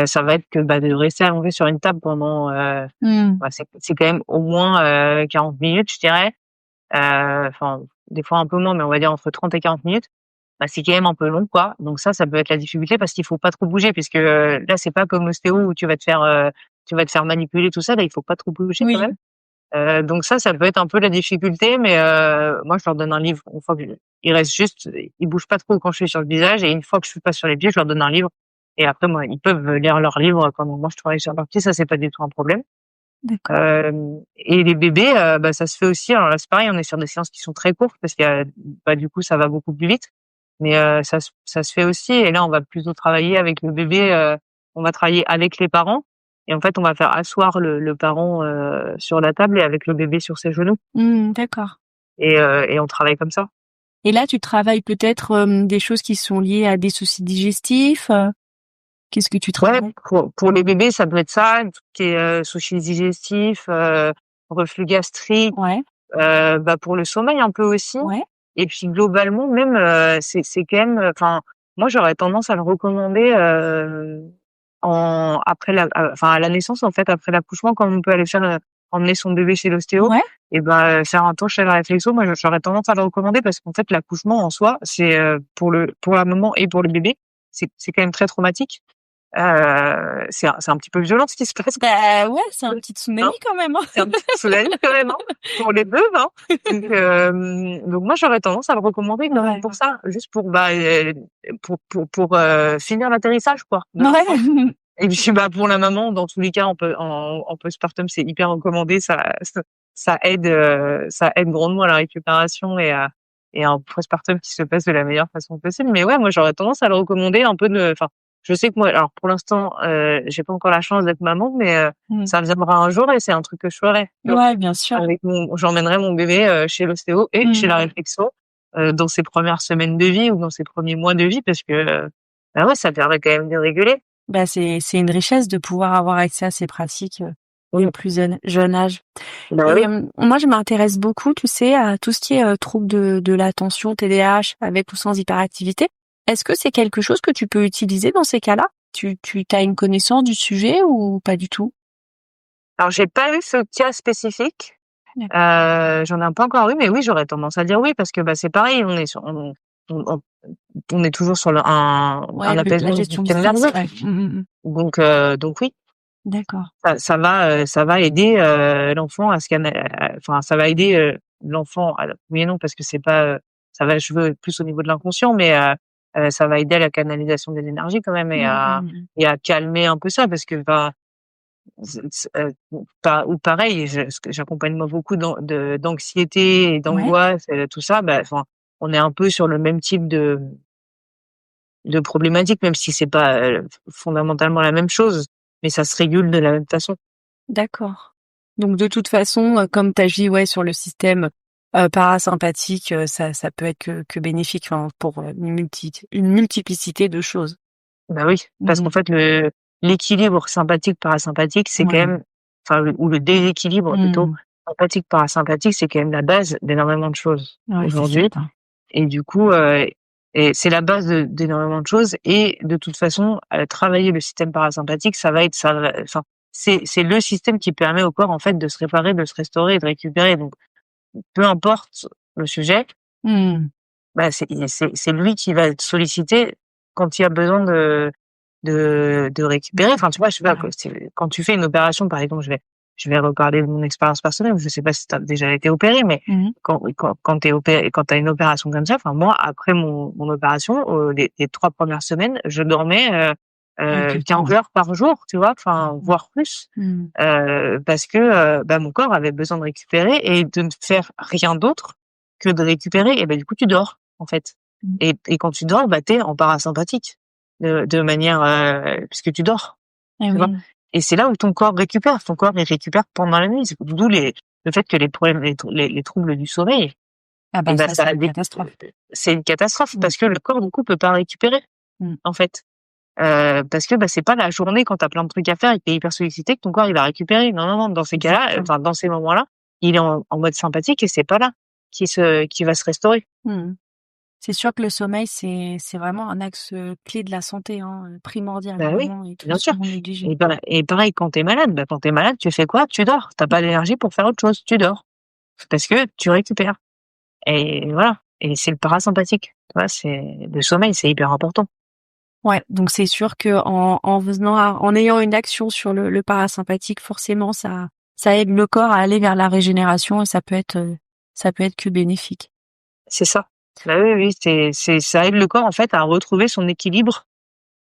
ça va être que de rester allongé sur une table pendant c'est quand même au moins 40 minutes, je dirais. Des fois un peu moins, mais on va dire entre 30 et 40 minutes. C'est quand même un peu long, quoi. Donc ça peut être la difficulté parce qu'il faut pas trop bouger puisque là, c'est pas comme l'ostéo où tu vas te faire manipuler tout ça. Là, il faut pas trop bouger quand même. Donc ça peut être un peu la difficulté, mais moi, je leur donne un livre. Une fois que ils restent juste, ils bougent pas trop quand je suis sur le visage, et une fois que je suis pas sur les pieds, je leur donne un livre. Et après, moi, ils peuvent lire leur livre pendant que moi je travaille sur leur pied. Ça, c'est pas du tout un problème. D'accord. Et les bébés, ça se fait aussi. Alors là, c'est pareil, on est sur des séances qui sont très courtes parce qu'il du coup, ça va beaucoup plus vite. Mais ça se fait aussi. Et là, on va plutôt travailler avec le bébé. On va travailler avec les parents. Et en fait, on va faire asseoir le parent sur la table et avec le bébé sur ses genoux. D'accord. Et on travaille comme ça. Et là, tu travailles peut-être des choses qui sont liées à des soucis digestifs. Qu'est-ce que tu travailles? Ouais, pour les bébés, ça peut être ça, tout ce qui est soucis digestifs, reflux gastrique. Ouais. Pour le sommeil un peu aussi. Ouais. Et puis globalement, même c'est quand même. Enfin, moi, j'aurais tendance à le recommander à la naissance, en fait, après l'accouchement, quand on peut aller faire emmener son bébé chez l'ostéo. Ouais. Et faire un tour chez la réflexo, moi, j'aurais tendance à le recommander parce qu'en fait, l'accouchement en soi, c'est pour la maman et pour le bébé, c'est quand même très traumatique. C'est un petit peu violent ce qui se passe. Ouais, c'est un petit tsunami quand même. C'est un petit tsunami quand même, hein, pour les deux, hein. Donc moi j'aurais tendance à le recommander quand même pour ça, juste pour finir l'atterrissage, quoi. Ouais. Et puis pour la maman, dans tous les cas, en postpartum, c'est hyper recommandé. Ça aide grandement à la récupération et un postpartum qui se passe de la meilleure façon possible. Mais ouais, moi j'aurais tendance à le recommander un peu je sais que moi, alors pour l'instant, j'ai pas encore la chance d'être maman, mais ça viendra un jour et c'est un truc que je ferai. Ouais, bien sûr. J'emmènerai mon bébé chez l'ostéo et chez la réflexo dans ses premières semaines de vie ou dans ses premiers mois de vie parce que ouais, ça permet quand même de réguler. C'est une richesse de pouvoir avoir accès à ces pratiques au plus jeune âge. Oui. Moi, je m'intéresse beaucoup, tu sais, à tout ce qui est trouble de l'attention, TDAH, avec ou sans hyperactivité. Est-ce que c'est quelque chose que tu peux utiliser dans ces cas-là? Tu as une connaissance du sujet ou pas du tout? Alors, j'ai pas eu ce cas spécifique. J'en ai pas encore eu, mais oui, j'aurais tendance à dire oui parce que c'est pareil, on est toujours sur un apaisement du système nerveux. Donc oui. D'accord. Ça va aider l'enfant à ça va aider l'enfant oui et non parce que c'est pas ça va jouer plus au niveau de l'inconscient, mais ça va aider à la canalisation des énergies quand même et à calmer un peu ça parce que pareil, j'accompagne moi beaucoup d'anxiété et d'angoisse, tout ça. On est un peu sur le même type de problématique, même si c'est pas fondamentalement la même chose, mais ça se régule de la même façon. D'accord. Donc de toute façon, comme tu agis sur le système parasympathique, ça peut être que bénéfique pour une multiplicité de choses. Oui, parce qu'en fait l'équilibre sympathique parasympathique, c'est quand même ou le déséquilibre plutôt sympathique parasympathique, c'est quand même la base d'énormément de choses aujourd'hui. Et du coup, et c'est la base d'énormément de choses. Et de toute façon, travailler le système parasympathique, c'est le système qui permet au corps en fait de se réparer, de se restaurer et de récupérer. Donc, peu importe le sujet, c'est lui qui va être sollicité quand il y a besoin de récupérer. Enfin, tu vois, je sais pas, quand tu fais une opération, par exemple, je vais reparler de mon expérience personnelle. Je sais pas si tu as déjà été opéré, mais quand t'es opéré, quand t'as une opération comme ça, enfin, moi, après mon opération, les 3 premières semaines, je dormais, 15 heures par jour, tu vois, enfin, voire plus. Parce que, mon corps avait besoin de récupérer et de ne faire rien d'autre que de récupérer. Et du coup, tu dors, en fait. Et quand tu dors, t'es en parasympathique. De manière puisque tu dors, tu vois. Et c'est là où ton corps récupère. Ton corps il récupère pendant la nuit. C'est d'où le fait que les problèmes, les troubles du sommeil. Ça c'est une catastrophe. C'est une catastrophe parce que le corps du coup peut pas récupérer en fait. Parce que c'est pas la journée quand t'as plein de trucs à faire et que t'es hyper sollicité que ton corps il va récupérer. Non. Dans ces cas-là, dans ces moments-là, il est en mode sympathique et c'est pas là qui va se restaurer. C'est sûr que le sommeil, c'est vraiment un axe clé de la santé, primordial. Oui, bien sûr. Et pareil, quand t'es malade, tu fais quoi? Tu dors. T'as pas l'énergie pour faire autre chose. Tu dors. Parce que tu récupères. Et voilà. Et c'est le parasympathique. Tu vois, le sommeil, c'est hyper important. Ouais. Donc c'est sûr que en ayant une action sur le parasympathique, forcément, ça aide le corps à aller vers la régénération et ça peut être que bénéfique. C'est ça. Oui, ça aide le corps en fait à retrouver son équilibre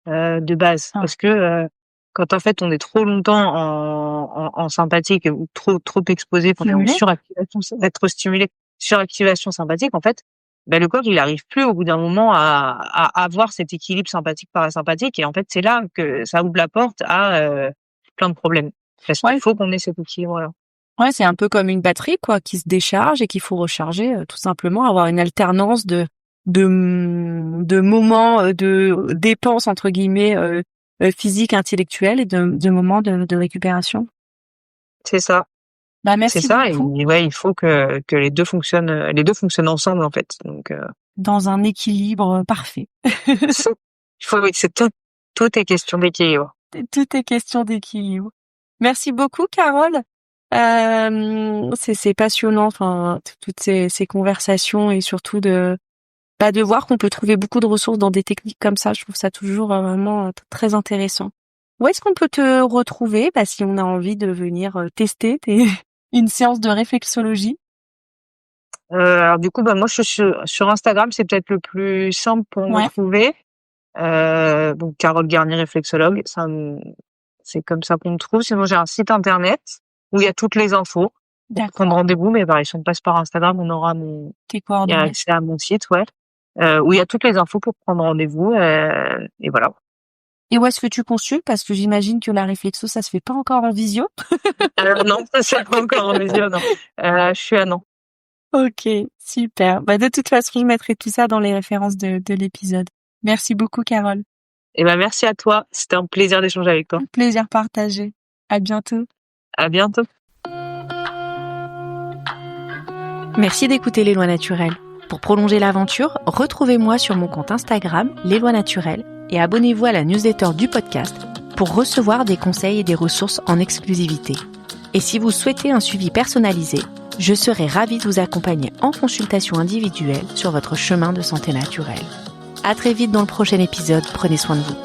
de base parce que quand en fait on est trop longtemps en sympathique ou trop exposé, quand on est suractivation, être stimulé, suractivation sympathique en fait, le corps il arrive plus au bout d'un moment à avoir cet équilibre sympathique parasympathique et en fait c'est là que ça ouvre la porte à plein de problèmes parce qu'il faut qu'on ait cet équilibre là. Ouais, c'est un peu comme une batterie, qui se décharge et qu'il faut recharger, tout simplement, avoir une alternance de moments de dépenses, entre guillemets, physiques, intellectuelles et de moments de récupération. C'est ça. Merci c'est ça, beaucoup. Et il faut que les deux fonctionnent ensemble, en fait. Donc, dans un équilibre parfait. Tout est question d'équilibre. Tout est question d'équilibre. Merci beaucoup, Carole. C'est passionnant, toutes ces conversations et surtout de voir qu'on peut trouver beaucoup de ressources dans des techniques comme ça. Je trouve ça toujours vraiment très intéressant. Où est-ce qu'on peut te retrouver si on a envie de venir tester une séance de réflexologie? Alors du coup, moi je suis sur Instagram, c'est peut-être le plus simple pour me trouver. Donc Carole Garnier réflexologue, c'est comme ça qu'on me trouve. Sinon j'ai un site internet où il y a toutes les infos pour prendre rendez-vous, mais si on passe par Instagram, on aura tes coordonnées. Il y a accès à mon site, où il y a toutes les infos pour prendre rendez-vous, et voilà. Et où est-ce que tu consultes? Parce que j'imagine que la réflexo, ça se fait pas encore en visio. Non, ça se fait pas encore en visio, non. Je suis à Nantes. Ok, super. De toute façon, je mettrai tout ça dans les références de l'épisode. Merci beaucoup, Carole. Et merci à toi. C'était un plaisir d'échanger avec toi. Un plaisir partagé. À bientôt. À bientôt. Merci d'écouter Les Lois Naturelles. Pour prolonger l'aventure, retrouvez-moi sur mon compte Instagram, Les Lois Naturelles, et abonnez-vous à la newsletter du podcast pour recevoir des conseils et des ressources en exclusivité. Et si vous souhaitez un suivi personnalisé, je serai ravie de vous accompagner en consultation individuelle sur votre chemin de santé naturelle. À très vite dans le prochain épisode, prenez soin de vous.